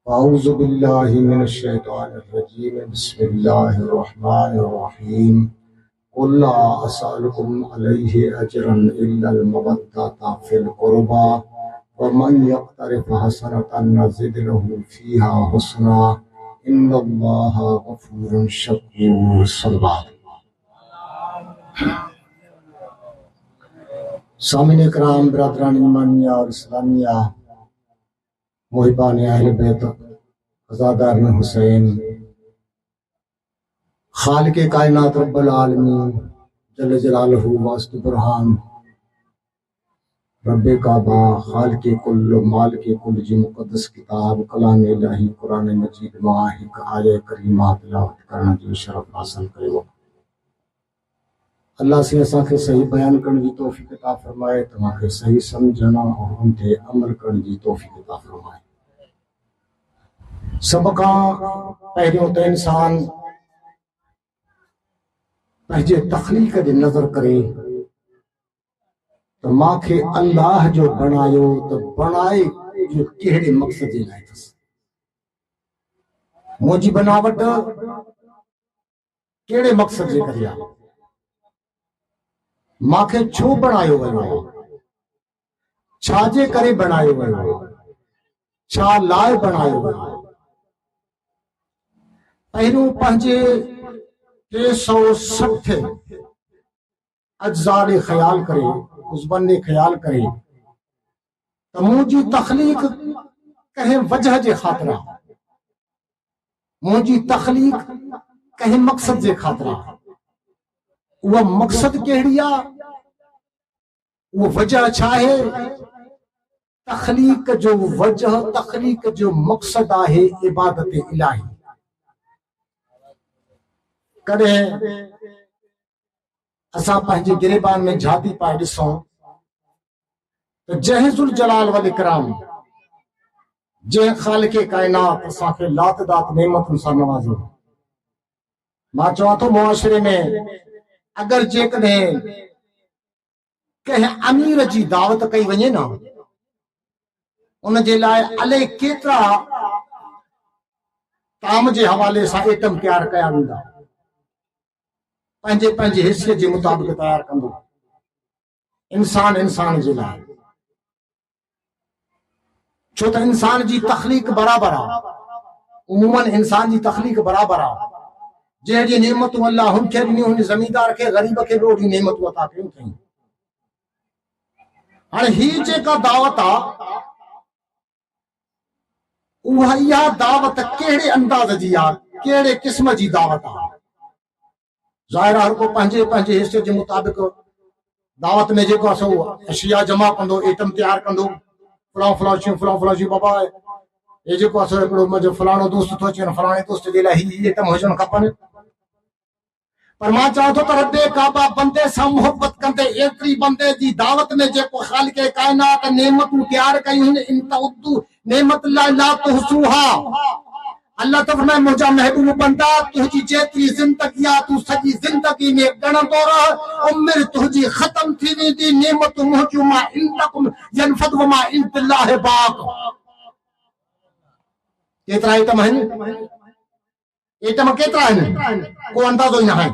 औज़ु बिल्लाहि मिनश शैतानिर रजीम बिस्मिल्लाहिर्रहमानिर्रहीम कुल ला असअलुकुम अलैहि अजरन इल्लल मवद्दता फिल क़ुरबा व मन यक़्तरिफ हसनतन नज़िद लहू फ़ीहा हुस्ना इन्नल्लाहा गफ़ूरुन शकूर। सल्लल्लाहु सामिन इकराम बरदरान ईमानिया और इस्लामिया मुहिबान अहले बैत अज़ादार हुसैन खालिक़े कायनात रब्बुल आलमीन जल्ल जलालहू वास्तु बुरहान रब्बे काबा खालिक़े कुल मालिके कुल जी मुक़द्दस किताब कलाम इलाही कुरान मजीद मां हिक आया करीमा तिलावत करण जो शरफ हासिल कयो। अल्लाह से असांखे सही बयान करण जी तौफ़ीक़ अता फरमाए, तव्हांखे सही समझण और उन ते अमल करण जी तौफ़ीक़ अता फरमाए। सब खां पहिरियों त इंसान पंहिंजे तख़लीक़ ॾे नज़र करे त मांखे अल्लाह जो बणायो त बणाए जो कहिड़े मक़सद जे लाइ अथसि। मुंहिंजी बनावट कहिड़े मक़सद जे करे आहे, मांखे छो बणायो वियो आहे, छाजे करे बणायो वियो आहे, छा लाइ बणायो वियो आहे। पहिरियों पंहिंजे 360 अज्जा ॾे ख़्याल करे, उज़वन ॾे ख़्याल करे त मुंहिंजी तख़लीक़ कंहिं वजह जे ख़ातिर आहे, मुंहिंजी तख़लीक़ कंहिं मक़सद जे ख़ातिर आहे। उहा मक़सद कहिड़ी आहे, उहा वजह छा आहे? तख़लीक़ जो वजह, तख़लीक़ जो मक़सद आहे इबादत इलाही। कॾहिं असां पंहिंजे गिरेबान में झाती पाए ॾिसूं त जंहिं ज़ुल जलाल वल इकराम, जंहिं ख़ालिक़े कायनात असांखे लात दात नेमतुनि सां नवाज़ो। मां चवां थो मुआशिरे में अगरि जेकॾहिं कंहिं अमीर जी दावत कई वञे न, उन जे लाइ अले केतिरा ताम जे हवाले सां आइटम तयारु कया वेंदा, पंहिंजे पंहिंजे हिस्से जे मुताबिक़ तयारु कंदो। इंसान जे लाइ, छो त इंसान जी तख़लीक़ बराबर आहे। उमूमन इंसान जी तख़लीक़ बराबर आहे। जंहिं जी नेमतूं अल्लाह हुनखे ॾिनियूं, हुन ज़मीदार खे, ग़रीब खे ॿियो ॾींहुं नेमतूं अता कयूं अथई। हाणे ही जेका दावत आहे, उहा इहा दावत कहिड़े अंदाज़ जी आहे, कहिड़े क़िस्म जी दावत आहे। ज़ाहिर हर को पंहिंजे पंहिंजे हिस्से जे मुताबिक़ दावत में जेको आहे सो अशिया जमा कंदो, आइटम तयारु कंदो। फलां शयूं बाबा ये जेको आहे हिकिड़ो मुंहिंजो फलाणो दोस्त थो अचे, फलाणे दोस्त जे लाइ ही आइटम हुजणु खपनि। पर मां चवां थो त रब्बे काबा बंदे सां मोहबत कंदे एतिरी बंदे जी दावत में जेको ख़ालिक़े कायनात नेमतूं तयारु कयूं आहिनि, इन तउद्दू नेमत ला तुहसूहा। अल्लाह तो फरमाए मुंहिंजा महबूब बंदा, तुंहिंजी जेतिरी ज़िंदगी आहे तूं सॼी ज़िंदगी में ॻणंदो रह, उमिरि तुंहिंजी ख़तम थी वेंदी। नेमतूं मुंहिंजूं मां इंदकुम यनफद व मां इंदिल्लाहि बाक़। केतिरा आइटम आहिनि, आइटम केतिरा आहिनि, को अंदाज़ो ई न आहे।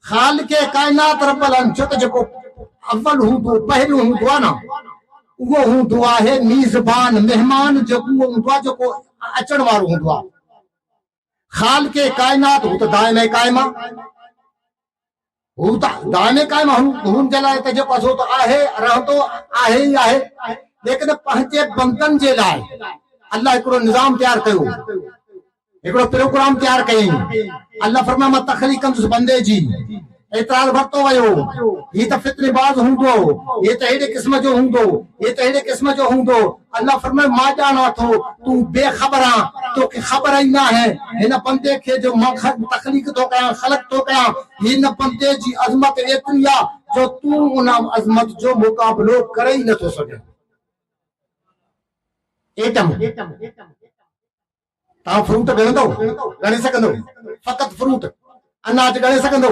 ख़ालिक़े कायनात रब्बुल आलमीन, छो त जेको अव्वल हूंदो, पहिरियों हूंदो आहे न, उहो हूंदो आहे मीज़बान, मेहमान जेको हूंदो आहे, जेको अचण वारो हूंदो आहे। ख़ालिक़े कायनात हू त दाइम क़ाइम आहे, हू त दाइम क़ाइम आहे। हुन जे लाइ त जेको आहे त आहे, रहंदो आहे ई आहे। लेकिन पंहिंजे बंदनि जे लाइ अल्लाह हिकिड़ो निज़ाम तयारु कयो, हिकिड़ो प्रोग्राम तयारु कयईं। अल्लाह फरमाए मां तख़लीक़ कंदुसि बंदे जी। एतिराज़ वरितो वियो, हीउ त फितनेबाज़ हूंदो, हे त अहिड़े क़िस्म जो हूंदो, हे त अहिड़े क़िस्म जो हूंदो। अल्लाह फरमाए मां ॼाणा थो, तूं बेख़बर आहीं, तोखे ख़बर ई न आहे हिन बंदे खे जो मां तख़लीक़ थो कयां, ख़लक़ थो कयां, हिन बंदे जी अज़मत एतिरी आहे जो तूं उन अज़मत जो मुक़ाबिलो करे ई नथो सघे। एटम तव्हां फ्रूट ॻणंदो, ॻणे सघंदो? फ़क़ति फ्रूट, अनाज ॻणे सघंदो?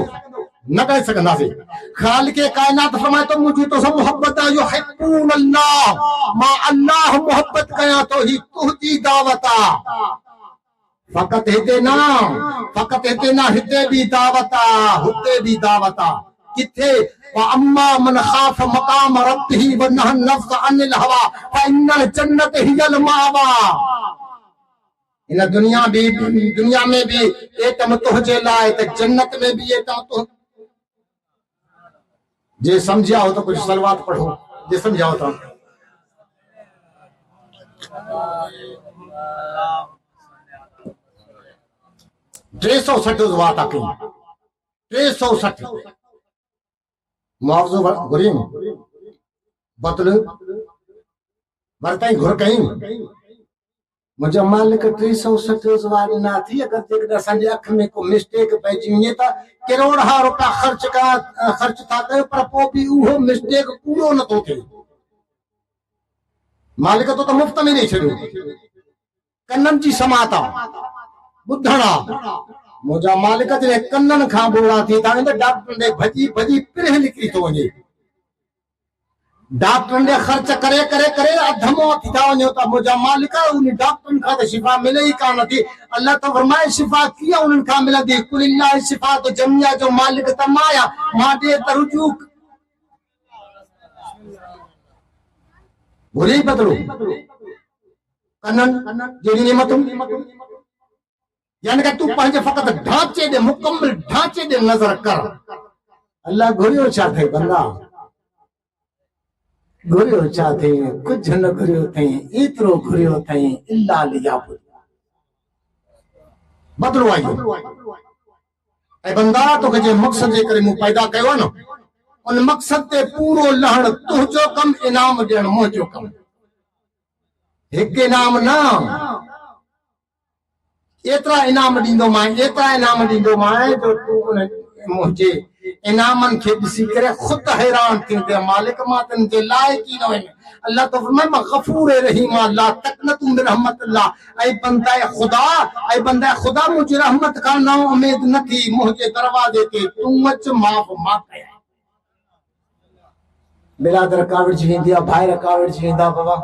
न करे सकंदासीं। खालिक कायनात फरमाए तो मुझे तो सब मोहब्बत है जो हिब्बून अल्लाह, मां अल्लाह मोहब्बत कया तो ही तुहजी दावत आ। फकत हिते ना हिते भी दावत आ, हुते भी दावत आ। किथे व अम्मा मन खाफ मकाम रब्बिही व नहा नफ्स अनिल हवा फइन्नल जन्नत हियल मावा। इन दुनिया में भी एतम तुझे लाए तो जन्नत में भी एतम तुझ। जे समझा हो तो कुछ सलवात पढ़ो, जे समझाओ तो। टे सौ सठ वात आखी 360 मुआवजो घुरी बतल वरताई घुर कई मुझे मालिक 360 वारी ना थी। अगर जेकॾहिं असांजे अख में को मिस्टेक पइजी वञे त करोड़ा रुपया ख़र्च था कयो पर पोइ बि उहो मिस्टेक पूरो नथो थिए। मालिक तो मुफ़्त में ॾेई छॾियो, कननि जी समात आहे, ॿुधण आहे। मुंहिंजा मालिक जॾहिं कननि खां बोड़ा थी था वञे त डॉक्टर ॾे भॼी भॼी पिरह निकिरी थो वञे। डॉक्टर ने खर्च करे करे करे अधमो थी था वञो त मुंहिंजा मालिक उन डॉक्टर खां त शिफ़ा मिले ई कान थी। अल्लाह तो फरमाए शिफ़ा कीअं उन्हनि खां मिलंदी? कुलिल्लाहि शिफ़ा तो जमिया जो मालिक त माया मां ॾे त रुजू भुली बदलो कननि जहिड़ी नेमतूं। यानी कि तू पंहिंजे फ़क़ति ढांचे ॾे, मुकम्मल ढांचे ॾे नज़र कर। अल्लाह घुरियो छा थे बंदा, घुरियो छा थे? कुछ न घुरियो थई, एतिरो घुरियो थई इल्ला लियाबुद। बदलो आई ऐं बंदा तोखे जे मक़सद जे करे मूं पैदा कयो न, उन मक़सद ते पूरो लहण तुंहिंजो कम, इनाम ॾियण मुंहिंजो कम। हिकु इनाम न, एतिरा इनाम ॾींदो मां, एतिरा इनाम ॾींदो मां जो तूं उन मुंहिंजे इनामनि खे ॾिसी करे ख़ुदि हैरान थींदे मालिक मां तन जे लाइक़ ई न आहिनि। अल्लाह तो फरमाए मां गफूर रहीम ला तकनतु मिन रहमतिल्लाह। ऐं बंदा खुदा मुंहिंजी रहमत खां ना उमेद न थी, मुंहिंजे दरवाज़े ते तूं अच माफ़ मां कया। बिरादर कावड़जी वेंदी आहे, भाइर कावड़जी वेंदा बाबा।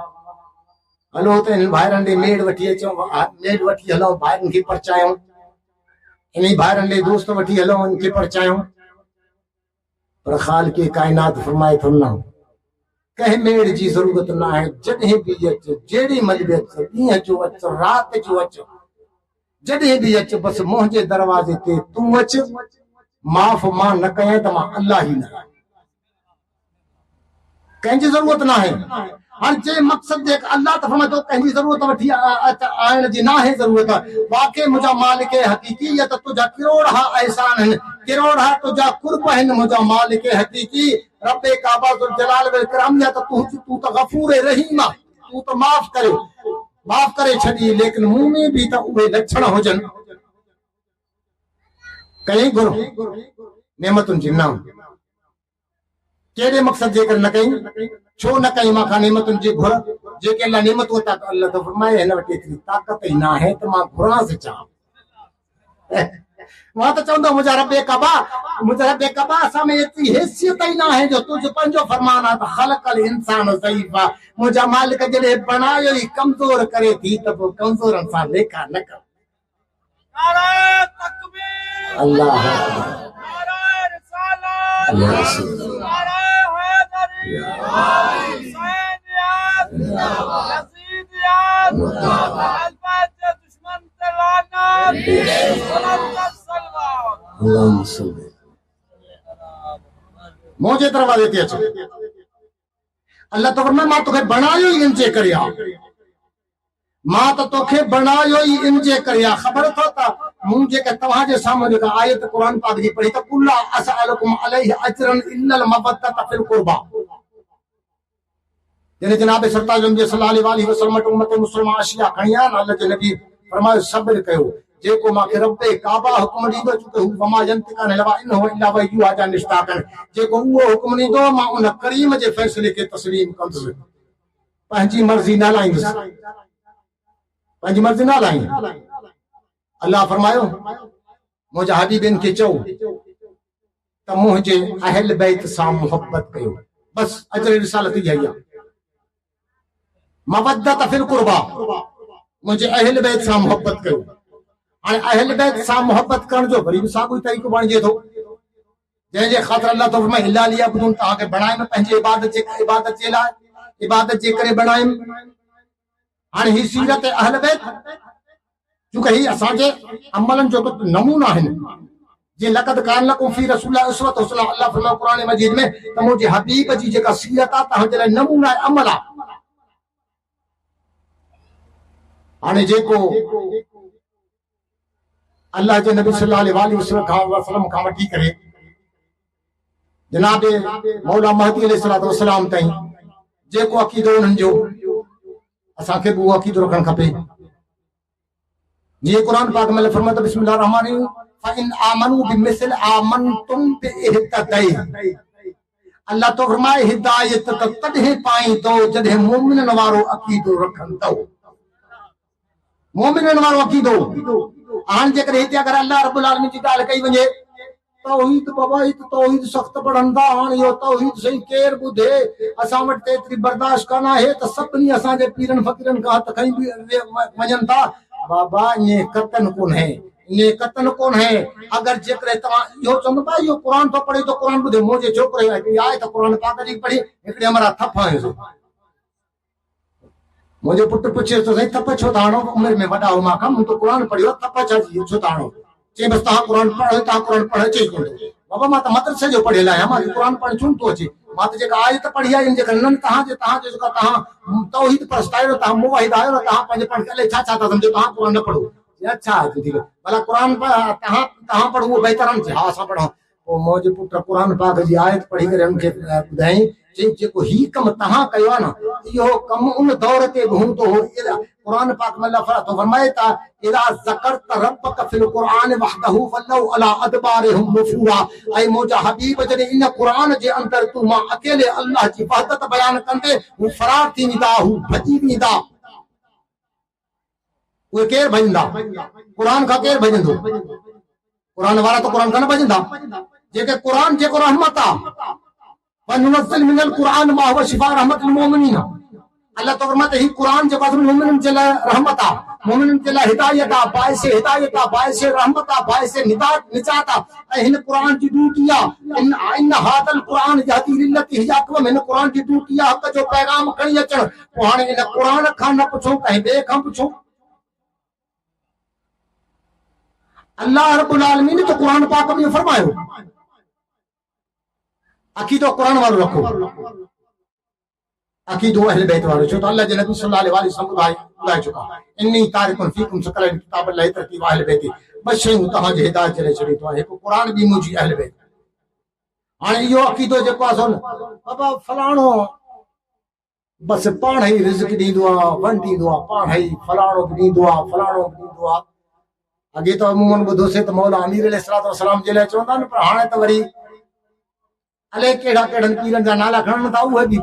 हलो त हिन भाइरनि ॾे मेड़ वठी अचूं, मेड़ वठी हलूं, भाइरनि खे परचायूं। इन भाइरनि ॾे दोस्त वठी हलूं, इनखे परचायूं। पर ख़ाल के कायनात फरमाए थो न, कंहिं मेड़ जी ज़रूरत न आहे। जॾहिं बि अच, जेड़ी महिल बि अच, ॾींहं जो अच, राति जो अच, जॾहिं बि अच, बसि मुंहिंजे दरवाज़े ते तूं अच। माफ़ मां न कयां त मां अल्लाह ई न, कंहिंजी ज़रूरत न आहे। हर जे मक़सद जे अल्लाह त फरमाए थो कंहिंजी ज़रूरत वठी आइण जी न आहे ज़रूरत। वाकई मुंहिंजा मालिक हक़ीक़ी त तुंहिंजा किरोड़ा एहसान आहिनि, किरोड़ा तुंहिंजा कुर्ब आहिनि। मुंहिंजा मालिक हक़ीक़ी रब्बे काबा ज़ुल जलाल वल इकराम या त तूं त गफूर रहीम आहे, तूं त माफ़ करे छॾी। लेकिन मूं में बि त उहे लक्षण हुजनि। कई घुर नेमतुनि जी न, कहिड़े मक़सद जे करे न कई? छो न कई? मां नेमतुनि जी घुर जेके अल्लाह नेमत वता अल्लाह तो फरमाए हिन वटि एतिरी ताक़त ई न आहे त मां घुरांसि छा। मां त चवंदो मुंहिंजा रबे कबा असां में एतिरी हैसियत ई न आहे जो तुंहिंजो पंहिंजो फरमान आहे त ख़लक़ल इंसान ज़ईफ़ा। मुंहिंजा मालिक जॾहिं बणायो ई कमज़ोर करे थी त पोइ कमज़ोरनि सां लेखा न कर। अल्लाह मुझे दरवाजे ते अचो। अल्लाह तो फरमाए मां तोखे बणायो ई इनजे करे आहे, मां त तोखे बणायो ई इनजे करे आहे। ख़बर अथव त मूं जेके तव्हांजे साम्हूं जेका आयत क़ुरान पाक जी पढ़ी त कुल्ला असअलुकुम अलैहि अजरन इल्लल मवद्दत फिल क़ुरबा। जॾहिं जनाब सरताज सल्लल्लाहु अलैहि वसल्लम उम्मत मुस्लिमा अशिया खणी आया न, अल्लाह जे नबी फरमायो सब्र कयो। जेको मांखे रब्बे काबा हुकुम ॾींदो चूंकि हू वमा यंतिक़ अनिल हवा इन हुवा इल्ला वहयु युहा जा निश्ताकन। जेको उहो हुकुम ॾींदो मां उन करीम जे फ़ैसिले खे तस्लीम कंदुसि, पंहिंजी मर्ज़ी न लाईंदुसि, पंहिंजी मर्ज़ी न लाईंदुसि। अल्लाह फरमायो मुंहिंजा हबीबनि खे चओ त मुझे अहल बैत सां मोहब्बत कयो। बस अजर रिसालत इहा ई आहे। मवद्दत फिल कुर्बा, मुझे अहल बैत सां मोहब्बत कयो। हाणे अहल बैत सां मोहब्बत करण जो वरी बि साॻियो तरीक़ो बणिजे थो, जंहिंजे ख़ातिर अल्लाह तो फरमाए इल्ला लियअबुदून, तव्हांखे बणायमि पंहिंजी इबादत जे लाइ, इबादत जे करे बणायमि। हाणे ही सीरत अहल बैत चूंकि ही असांजे अमलनि जो नमूना आहिनि। जे लक़द कान लकुम फी रसूलिल्लाहि उसवतुन हसना, अल्लाह फरमाए क़ुरान मजीद में त मुंहिंजे हबीब जी जेका सीरत आहे तव्हांजे लाइ नमूना आहे, अमल आहे। हाणे जेको अल्लाह जे नबी सल्लल्लाहु अलैहि वसल्लम खां वठी करे जनाब मौला महदी अलैहिस्सलातु वस्सलाम ताईं जेको अक़ीदो उन्हनि जो, असांखे बि उहो अक़ीदो रखणु खपे। जीअं क़ुरान पाक में फरमायो बिस्मिल्लाहिर रहमानिर रहीम फइन आमनू बिमिसल आमनतुम बिइहतदै, अल्लाह तो फरमाए हिदायत त तॾहिं पाईंदो जॾहिं मोमिननि वारो अक़ीदो रखंदो। मोमिननि वारो अक़ीदो। हाणे जेकॾहिं हिते अगरि अल्लाह रब्बुल आलमीन जी ॻाल्हि कई वञे तौहीद, बाबा ही तौहीद सख़्त पढ़ंदा, हाणे इहो तौहीद सही केरु ॿुधे, असां वटि त एतिरी बर्दाश्त कान आहे, त सभिनी असांजे पीरनि फ़क़ीरनि खां हथ खणी वञनि था। बाबा ईअं कतन कोन्हे, ईअं कतन कोन्हे। अगरि जेकॾहिं तव्हां इहो चवंदो भाई इहो क़ुरान थो पढ़े, तो क़ुरान ॿुधे। मुंहिंजे छोकिरे आहे त क़ुरान पाक जी पढ़ी हिकिड़े हमारा थप हयोसि। मुंहिंजो पुटु पुछे थो साईं थप छो था हणो, उमिरि में वॾा हो मां खां, मूं त क़ुरान पढ़ियो, थप छो था हणो? चई बसि तव्हां क़ुरान पढ़ो, तव्हां क़ुरान पढ़ो। अचे कोन थो। बाबा मां त मदरसे जो पढ़ियल आहियां, मां क़ुरान पढ़ण छो थो अचे? मां त जेका आयत पढ़ी आहे जेका न तव्हांजे जेका तव्हां तौहीद परस्त आहियो, तव्हां मुवाहिद आहियो, तव्हां पंहिंजे पाण खे छा था सम्झो, तव्हां क़ुरान न पढ़ो। अच्छा ठीक है, भला क़ुरान तव्हां पढ़ो, उहो बहितर आहे। हा असां पढ़ूं। पोइ मुंहिंजे पुट क़ुरान पाक जी आयत पढ़ी करे हुनखे ॿुधाई, चई जेको ही कमु तव्हां कयो आहे न, इहो कमु उन दौर ते बि हूंदो हो। क़ुरान पाक में अल्लाह तो फरमाए था इज़ा ज़करत रब्बक फिल क़ुरान वहदहु फलौ अला अदबारिहुम नुफूरा, ऐं मुंहिंजा हबीब जॾहिं इन क़ुरान जे अंदर तूं मां अकेले अल्लाह जी वहदत बयान कंदे हू फरार थी वेंदा, हू भॼी वेंदा। उहे केरु भॼंदा? क़ुरान खां केरु भॼंदो? क़ुरान वारा त क़ुरान खां न भॼंदा। जेके क़ुरान जेको रहमत आहे, वनुनज़्ज़िल मिनल क़ुरान मा हुवा शिफा रहमत लिल मोमिनीन, अल्लाह तो फरमाते ही क़ुरान जेको आहे मोमिननि जे लाइ रहमत आहे, मोमिननि जे लाइ हिदायत आहे, बाइस हिदायत आहे, बाइस रहमत आहे, बाइस निजात आहे। ऐं हिन क़ुरान जी ड्यूटी आहे इन हादल क़ुरान यहदी लिल्लती हिय अक़वम, हिन क़ुरान जी ड्यूटी आहे हक़ जो पैगाम खणी अचणु। पोइ हाणे इन क़ुरान खां न पुछो, कंहिं ॿिए खां पुछो। अल्लाह रब्बुल आलमीन तो क़ुरान पाक में फरमायो अक़ीदो क़ुरान वारो रखो, अक़ीदो अहल बैत वारो। छो तो अल्लाह जे नबी सल्लल्लाहु अलैहि वसल्लम ॿुधाए चुका इन्नी तारिकुन फीकुम सकलन किताब अल्लाह तरतीब अहल बैत, बस शयूं तव्हांजे हिदायत जे लाइ छॾी थो। हिकु क़ुरान बि मुंहिंजी अहल बैत। हाणे इहो अक़ीदो जेको आहे सो बाबा फलाणो बसि पाण ई रिज़्क़ ॾींदो आहे, वंडींदो आहे, पाण ई फलाणो बि ॾींदो आहे, फलाणो बि ॾींदो आहे। अॻे त अमूमन ॿुधोसीं त मौला अमीर अलैहिस्सलातु वस्सलाम जे लाइ चवंदा आहिनि, पर हाणे त वरी अलाए कहिड़ा कहिड़नि पीरनि जा नाला खणनि था, उहे बि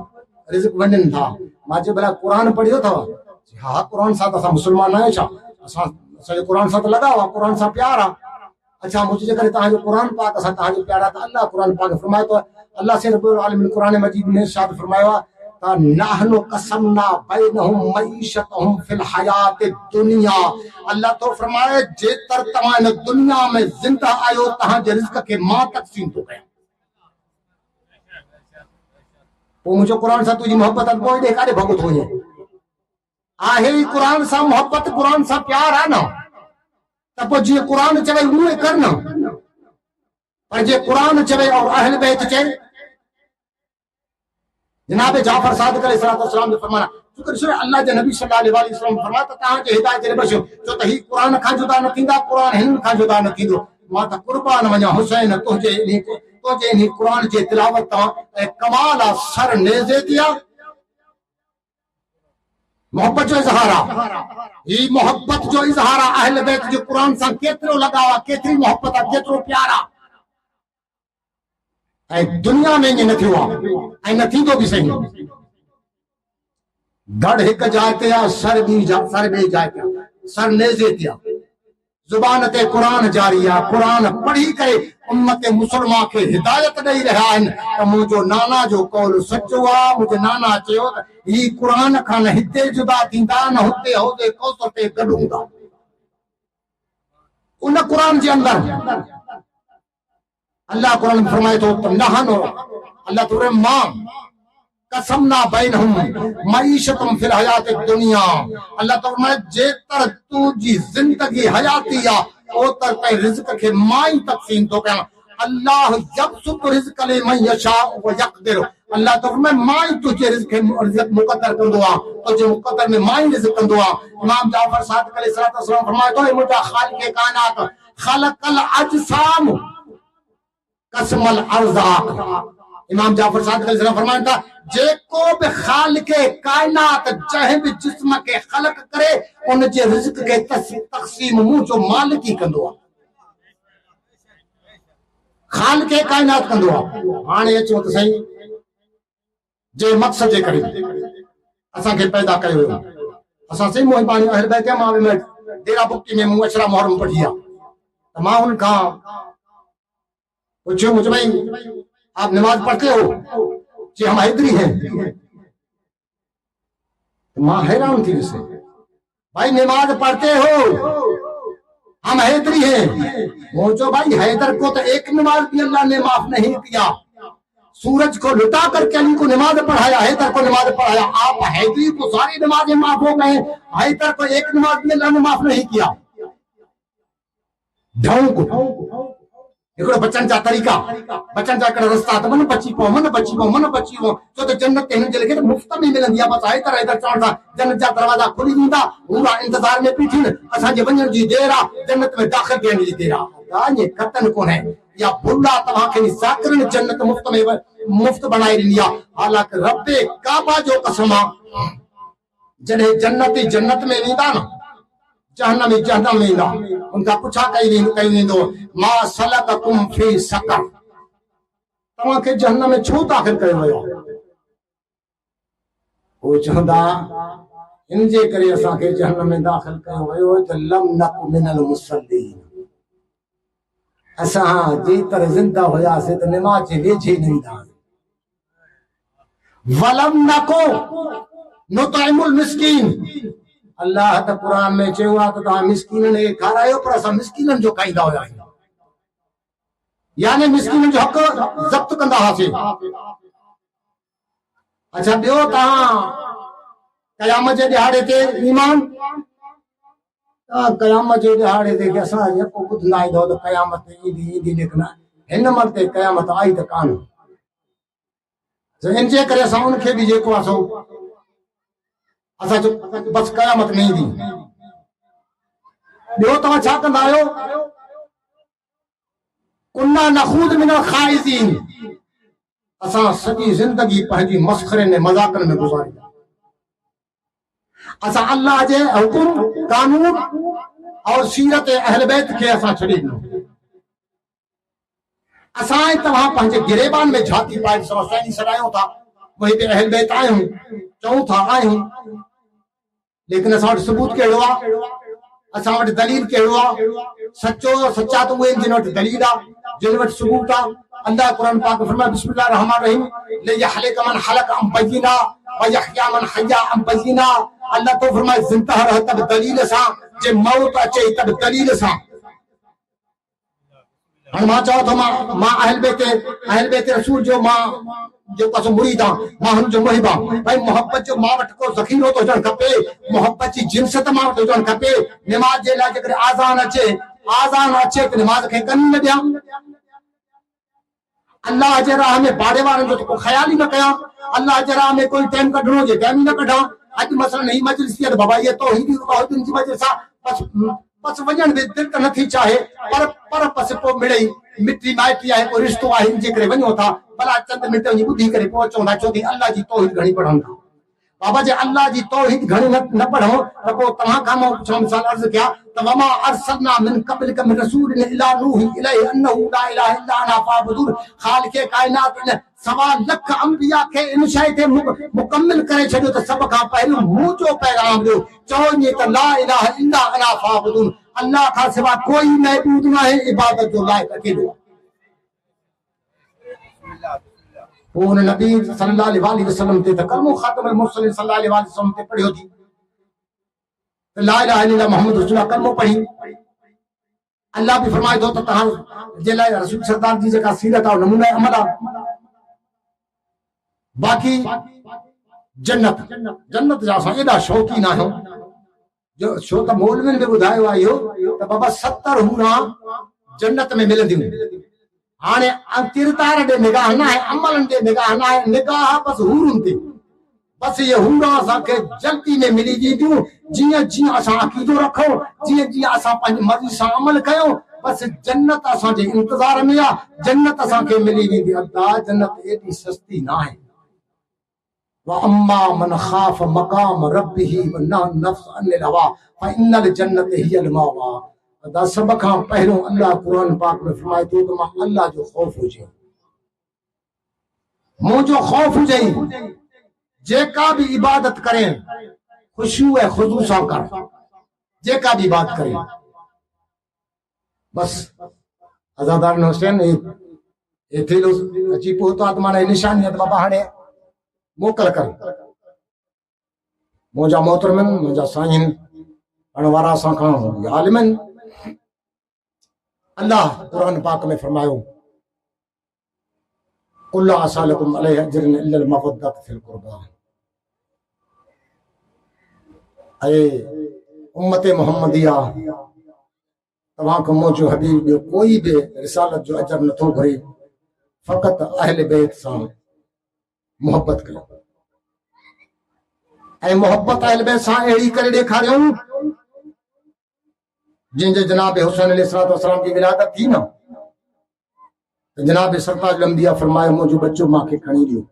रिज़्क़ वंडनि था। मां चयो भला क़ुरान पढ़ियो अथव? हा क़ुरान सां त असां मुस्लमान आहियूं, छा असांजो क़ुरान सां त लॻाव आहे, क़ुरान सां प्यार आहे। अच्छा मुंहिंजे जेकॾहिं तव्हांजो क़ुरान पाक असां तव्हांजो प्यार आहे त अल्लाह क़ुरान पाक फरमाए थो, अल्लाह से रब्बुल आलमीन क़ुरान मजीद में इरशाद फरमायो आहे त नहनु क़समना बैनहुम मईशतहुम फिल हयात दुनिया, अल्लाह तो फरमाए जेतर तव्हां इन दुनिया में ज़िंदा आहियो तव्हांजे रिज़्क़ खे मां तक़सीम थो कयां। पोइ मुंहिंजो क़ुरान सां तुंहिंजी मोहबत आहे, पोइ ॾे काॾे भॻो थो वञे? आहे ई क़ुरान सां मोहबत, क़ुरान सां प्यार आहे न, त पोइ जीअं क़ुरान चवे उहे कर न। पर जे क़ुरान चवे और अहल बैत चए, जनाब जाफर सादिक अलैहिस्सलाम जो फरमाना, शुक्र अल्लाह जे नबी सल्लल्लाहु अलैहि वसल्लम फरमाया त तव्हांजे हिदायत जे बशो छो त ही क़ुरान खां जुदा न थींदा, क़ुरान हिन खां जुदा न थींदो। मां त कुर्बान वञा हुसैन तुंहिंजे इन क़ुरान जे तिलावत तां ऐं कमाल आहे, सर नेज़े ते आहे। मोहब्बत जो इज़हार आहे, ही मोहब्बत जो इज़हार आहे। अहल बैत जो क़ुरान सां केतिरो लगाव आहे, केतिरी मोहब्बत आहे, केतिरो प्यार आहे। ऐं दुनिया में ईअं न थियो आहे ऐं न थींदो बि सही। गढ़ हिकु जाइ ते आहे, सर ॿी जाइ ते आहे, सर नेज़े ते आहे। ज़ुबान ते क़ुरान जारी आहे, क़ुरान पढ़ी करे उम्मत मुसलमा खे हिदायत ॾेई रहिया आहिनि त मुंहिंजो नाना जो कौल सचो आहे। मुंहिंजे नाना चयो त ही क़ुर खां न हिते जुदा थींदा न हुते हौज़े कौसर ते गॾु हूंदा। उन क़ुर जे अंदरि अल्लाह क़ुर में फरमाए थो त नहनु अल्लाह तो मां कसमना बैनहुम मईशतुम फिल हयात दुनिया। अल्लाह तो फरमाए जेतर तुंहिंजी ज़िंदगी हयाती आहे ओतर पे रिज़्क खे मां ई तक़सीम थो कयां। अल्लाह यबसुतु रिज़्क लिमन यशा व यक़दिर। अल्लाह तो फरमाए मां ई तुंहिंजे रिज़्क मुक़द्दर कंदो आहे, तुंहिंजे मुक़द्दर में मां ई रिज़्क कंदो आहे। इमाम जाफर सादिक़ अलैहिस्सलाम फरमाए थो मुंहिंजा ख़ालिक़ कायनात ख़लक़ल अजसाम कसमल अर्ज़ाक़। इमाम जाफर सादिक़ अलैहिस्सलाम फरमाइनि था जेको बि ख़ालिक़ कायनात जंहिं बि जिस्म खे ख़लक़ करे उन जे रिज़्क खे तक़सीम मूं जो मालिक ई कंदो आहे, ख़ालिक़ कायनात कंदो आहे। हाणे अचो त सही जे मक़सद जे करे असांखे पैदा कयो वियो। असां सही मोहिबानी अहल बैत मां डेरा बुक्ती में मूं अशरा मुहर्रम पढ़ी आहे त मां उन खां पूछो मुझे भाई आप नमाज पढ़ते हो कि हम हैदरी हैं? मां हैरान थी इससे, भाई नमाज पढ़ते हो हम हैदरी हैं। मोचो भाई हैदर को तो एक नमाज भी अल्लाह ने माफ नहीं किया, सूरज को लुटा करके अली को नमाज पढ़ाया, हैदर को नमाज पढ़ाया। आप हैदरी को सारी नमाजें माफ हो गए, हैदर को एक नमाज भी अल्लाह ने माफ नहीं किया। ढोंग हिकिड़ो बचण जा तरीक़ा, बचण जा हिकिड़ा रस्ता त मन बची पओ मन बची पओ मन बची पओ छो त जन्नत हिन जे लेखे मुफ़्त में मिलंदी आहे। बसि हैदर हैदर चवण सां जन्नत जा दरवाजा खुली वेंदा, हूरा इंतज़ार में बीठी असांजे वञण जी देर आहे, जन्नत में दाख़िल थियण जी देर आहे। ईअं कतन कोन्हे या भुला तव्हांखे ज़ाकिरनि जन्नत मुफ़्त बनाए ॾिनी आहे। हालांकि रब्बे काबा जो कसम आहे जॾहिं जन्नत में वेंदा न जहन्नम में ईंदा उनखां पुछा कई वेंदो मां सलककुम फी सकर, तव्हांखे जहन्नम में छो दाख़िल कयो वियो? उहे चवंदा इन जे करे असांखे जहन्नम में दाख़िल कयो वियो त लम नकु मिनल मुसल्लीन, असां जेतर ज़िंदा हुयासीं त नमाज़ जे वेझे न ईंदा। वलम नको नुतइमुल मिस्कीन, अल्लाह त क़ुर में चयो आहे त तव्हां मिस्कीननि खे खारायो, पर असां मिस्कीननि जो खाईंदा हुयासीं, यानी मिस्कीननि जो हक़ ज़ब्त कंदा हुआसीं। अच्छा ॿियो तव्हां क़यामत जे ॾिहाड़े ते ईमान, क़यामत जे ॾिहाड़े ते असां जेको ॿुधंदा आहियूं त क़यामत ईंदी लेकिन हिन मरते क़यामत आई त कान, इन जे करे असां उनखे बि जेको आहे सो असां जो बस क़यामत न ईंदी। ॿियो तव्हां छा कंदा आहियो? कुन्ना नखूद मिनल खाइज़ीन, असां सॼी ज़िंदगी पंहिंजी मस्खरे में मज़ाकनि में गुज़ारी, असां अल्लाह जे हुकुम कानून और सीरत अहल बैत खे असां छॾे ॾिनो। असां तव्हां पंहिंजे गिरेबान में झाती पाए साईं सॾायूं था वही पे अहल बैत आहियूं, चऊं था आहियूं, लेकिन असां वटि सबूत कहिड़ो आहे? असां वटि दलील कहिड़ो आहे? सचो सचा त उहे जिन वटि दलील आहे, जिन वटि सबूत आहे। अल्लाह कुरान पाक फरमाए बिस्मिल्लाह रहमान रहीम लियहलिक मन हलक अम बय्यिना व यहया मन हया अम बय्यिना। अल्लाह तो फरमाए जिंदा रह तब दलील सां, जे मौत अचे तब दलील सां। हाणे मां चवां थो मां अहल बैत रसूल जो मां जेको आहे मुरीद आहे, मां हुन जो मुहिब आहे। भाई मोहब्बत जो मां वटि को ज़ख़ीरो थो हुजणु खपे, मोहब्बत जी जिनसत मां वटि हुजणु खपे। निमाज़ जे लाइ जेकॾहिं आज़ान अचे त निमाज़ खे कन न ॾियां, अल्लाह जे राह में बाड़े वारनि जो त को ख़्याल ई न कयां, अल्लाह जे राह में कोई टाइम कढणो हुजे टाइम ई न कढां। अॼु मसलन ही मजलिस थी बाबा ये तो तौहीदी जी वजह सां बस वञण बि दिलि त नथी चाहे, पर बस पोइ मिड़ई मिटी माइटी आहे, कोई रिश्तो आहे, हिन जे करे वञो था, भला चंद मिंट वञी ॿुधी करे पोइ अचूं था, छो थी अल्लाह जी तौहीद घणी पढ़ूं था। बाबा जे अल्लाह जी तौहीद घणी न पढ़ूं त पोइ तव्हां खां मां पुछां, मिसाल अर्ज़ कयां त वमा अरसलना मिन क़ब्लिक मिन रसूलिन इल्ला नूही इलैहि अन्नहु ला इलाहा इल्ला अना फाअबुदून। ख़ालिक़ कायनात इन 1.25 लाख अंबिया खे इन शइ ते मुकम्मिल करे छॾियो त सभ खां पहिरियों मुंहिंजो पैगाम ॾियो, चओ त ला इलाहा इल्ला अना फाअबुदून, अल्लाह खां सिवा कोई महबूद न आहे, इबादत जो लाइक़ अकेलो। उन नबी सल्लल्लाहु अलैहि वसल्लम ते कलमो खातमुल मुरसलीन सल्लल्लाहु अलैहि वसल्लम ते पढ़ियो थी ला इलाहा इल्लल्लाह मुहम्मद रसूलुल्लाह कलमो पढ़ी अल्लाह भी फरमाए दो त तहां जे लाइ रसूल सरदार जी जेका सीरत आ नमूना अमल आ बाकी जन्नत जन्नत जा असां एॾा शौक़ीन आहियूं जो छो त मौलविन में ॿुधायो आहे इहो त बाबा 70 हूरा जन्नत में मिलंदियूं हाणे किरदार ॾे निगाह न आहे अमलनि ॾे निगाह न आहे निगाह बसि हूरुनि ते बसि इहे हूरा असांखे जल्दी में मिली वेंदियूं जीअं जीअं असां अक़ीदो रखूं जीअं जीअं असां पंहिंजी मर्ज़ी सां अमल कयूं बसि जन्नत असांजे इंतज़ार में आहे जन्नत असांखे मिली वेंदी अदा जन्नत एॾी सस्ती न आहे वअम्मा मन खाफ मकाम रब्बिही वनहा नफ्स अनिल हवा फइन्नल जन्नत हियल मावा अदा सब खां पहिरियों अल्लाह कुरान पाक में फरमाए थो त मां अल्लाह जो खौफ हुजे मुंहिंजो खौफ हुजे जेका भी इबादत करें खुशू ऐं खुदू सां कर जेका भी बात करें बस अज़ादार हुसैन एथे लो अची पहुता त माने निशानियत बाबा हाणे मोकल कर मुंहिंजा मोहतरमन मुंहिंजा साईं अणवारा सां खां आलिमन अल्लाह कुरान पाक में फरमायो कुल असालकुम अलैहि अजरन इल्लल मवद्दत फिल कुर्बा ऐ उम्मत मोहम्मदिया तव्हां खां मुंहिंजो हबीब ॿियो कोई बि रिसालत जो अजर नथो घुरे फ़क़त अहल बैत सां मोहब्बत कयो ऐं मोहब्बत अहल बैत सां अहिड़ी करे ॾेखारियूं जिनजे जनाब हुसैन अलैहिस्सलाम जी विलादत थी न त जनाब सरताज अंबिया फरमायो मुंहिंजो बच्चो मूंखे खणी ॾियो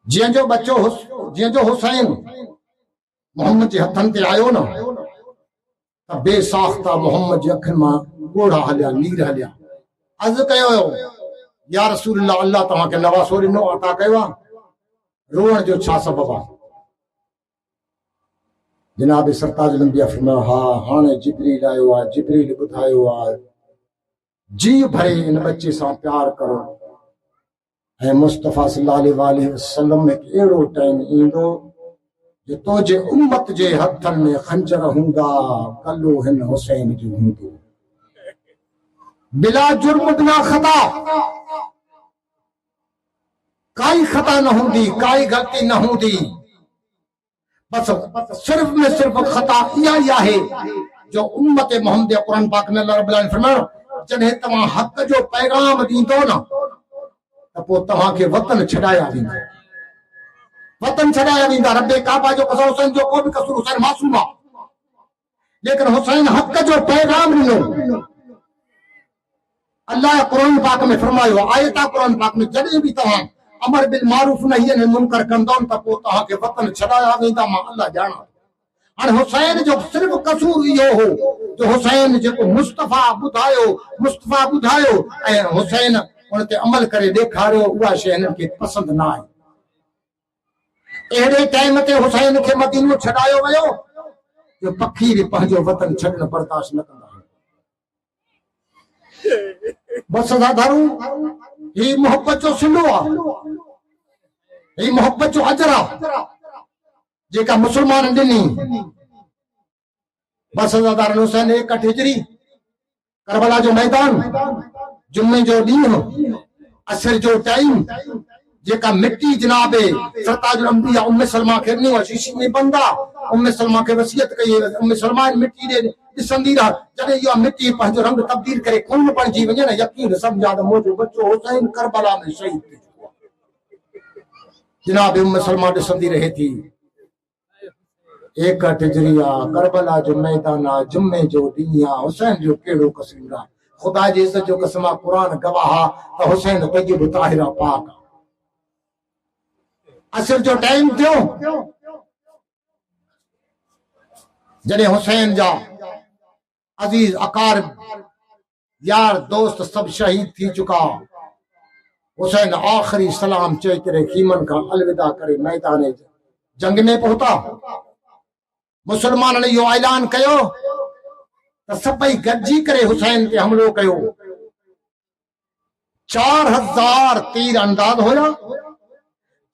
जीअं जो हुसैन मोहम्मद जे हथनि ते आयो न त बेसाख्ता मोहम्मद जे अखियुनि मां ॻोढ़ा हलिया नीर हलिया अर्ज़ु कयो या रसूल अल्लाह तव्हांखे नवासो ॾिनो अता कयो आहे रोअण जो छा सबबु आहे जनाब सरताज अंबिया फरमायो हा हाणे जिब्रील आयो आहे जिब्रील ॿुधायो आहे जी भरे इन बच्चे सां प्यार करो ऐं मुस्तफ़ा सल्लल्लाहु अलैहि वसल्लम में अहिड़ो टाइम ईंदो जो तुंहिंजे उम्मत जे हथनि में खंजर हूंदा कल्लो हिन हुसैन जो हूंदो बिला जुर्म बिला खता काई खता न हूंदी काई गलती न हूंदी बस सिर्फ में सिर्फ खता इहा ई आहे जो उम्मत मोहम्मद कुरान पाक में अल्लाह रब्बुल आलमीन फरमायो जॾहिं तव्हां हक़ जो पैगाम ॾींदो न त पोइ तव्हांखे वतन छॾाया वेंदा रब्बे काबा जो कसम हुसैन जो को बि कसूर हुसैन मासूम आहे लेकिन हुसैन हक़ जो पैगाम ॾिनो अल्लाह कुरान पाक में फरमायो आयत कुरान पाक में जॾहिं बि तव्हां अमर बिल मारूफ नही अनिल मुनकर कंदो त पोइ तव्हांखे वतन छॾाया वेंदा मां अल्लाह ॼाणा हाणे हुसैन जो सिर्फ़ कसूर इहो हो जो हुसैन जेको मुस्तफ़ा ॿुधायो ऐं हुसैन उन ते अमल करे ॾेखारियो उहा शइ हिननि खे पसंदि न आई अहिड़े टाइम ते हुसैन खे मदीनो छॾायो वियो जो पखी बि पंहिंजो वतन छॾणु बर्दाश्त न कंदा बस दारू ही मोहब्बत जो सिलो आहे ही मोहब्बत जो अजर आहे जेका मुसलमान ॾिनी बस दादा हुसैन 1 हिजरी करबला जो मैदान जुम्मे जो ॾींहुं असर जो टाइम जेका मिट्टी जनाब सरताज अंबिया उम्मे सलमा खे ॾिनी शीशी में बंद आहे उम्मे सलमा खे वसियत कई उम्मे सलमा मिट्टी ॾे ॾिसंदी रह जॾहिं इहा मिट्टी पंहिंजो रंग तब्दील करे खून बणिजी वञे न यकीन सम्झा त मुंहिंजो बच्चो हुसैन करबला में शहीद थी चुको आहे जनाब उम्मे सलमा ॾिसंदी रहे थी 1 हिजरी आहे करबला जो मैदान आहे जुम्मे जो ॾींहुं आहे हुसैन जो कहिड़ो कसूर आहे ख़ुदा जी इज़त जो कसम आहे क़ुरान गवाह आहे त हुसैन तय्यब ताहिर पाक आहे असर जो टाइम थियो जॾहिं हुसैन जा अजीज अकारब यार दोस्त सब शहीद थी चुका हुसैन आखिरी सलाम चई करे खीमन खां अलविदा करे मैदान जंग में पहुता मुसलमाननि इहो ऐलान कयो त सभई गॾिजी करे हुसैन ते हमलो कयो 4000 तीर अंदाज होया,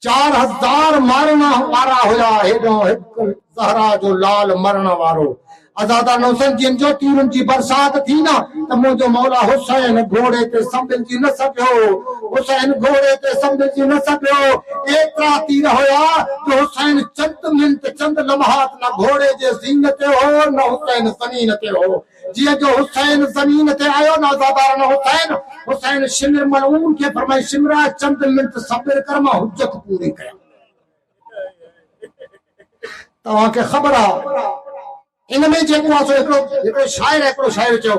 4000 मारना वारा होया। हेडो हिक ज़हरा जो लाल मरण वारो आज़ादा हुसैन जिन जो तीरन जी बरसात थी ना, त मुंहिंजो मौला हुसैन घोड़े ते संभलिजी न सघियो, हुसैन घोड़े ते संभलिजी न सघियो। एतिरा तीर हुया जो हुसैन चंद मिंट चंद लम्हात न घोड़े जे ज़ीन ते हो न हुसैन ज़मीन ते हो। जिया जो हुसैन ज़मीन ते आयो ना आज़ादारन हुसैन, हुसैन शिमर मलऊन के फरमाई शिमरा चंद मिंट सब्र कर, मां हुज्जत पूरी कया। तव्हांखे ख़बर आहे इनमें जेको आहे हिकिड़ो शाइर चयो,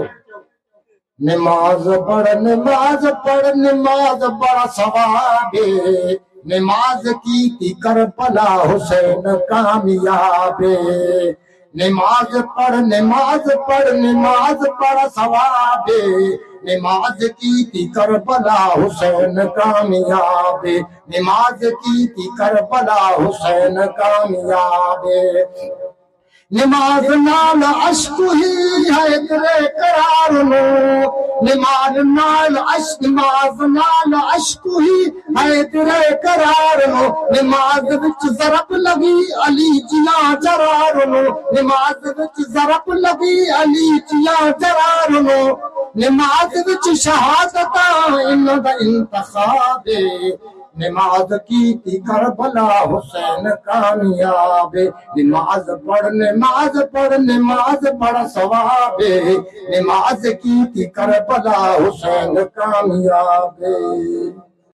नमाज पढ़ नमाज पढ़ नमाज बड़ा सवाबे, नमाज की थी कर भला हुसैन कामयाबे। नमाज पढ़ नमाज पढ़ नमाज बड़ा सवाबे, नमाज की थी कर भला हुसैन कामयाबे। नमाज की थी कर भला हुसैन कामयाबे। नमाज नाल अश्क ही है तेरे करार नो, नमाज नाल अश्क, नमाज नाल अश्क ही है तेरे करार नो। नमाज विच ज़रब लगी अली जिया जरार नो, नमाज विच ज़रब लगी अली जिया जरार नो। नमाज विच शहादता इन दा इंतखाबे, नमाज की थी कर भला हुसैन कामयाबे। नमाज पढ़ नमाज पढ़ नमाज पढ़ सवाबे, नमाज की थी कर भला हुसैन कामयाबे।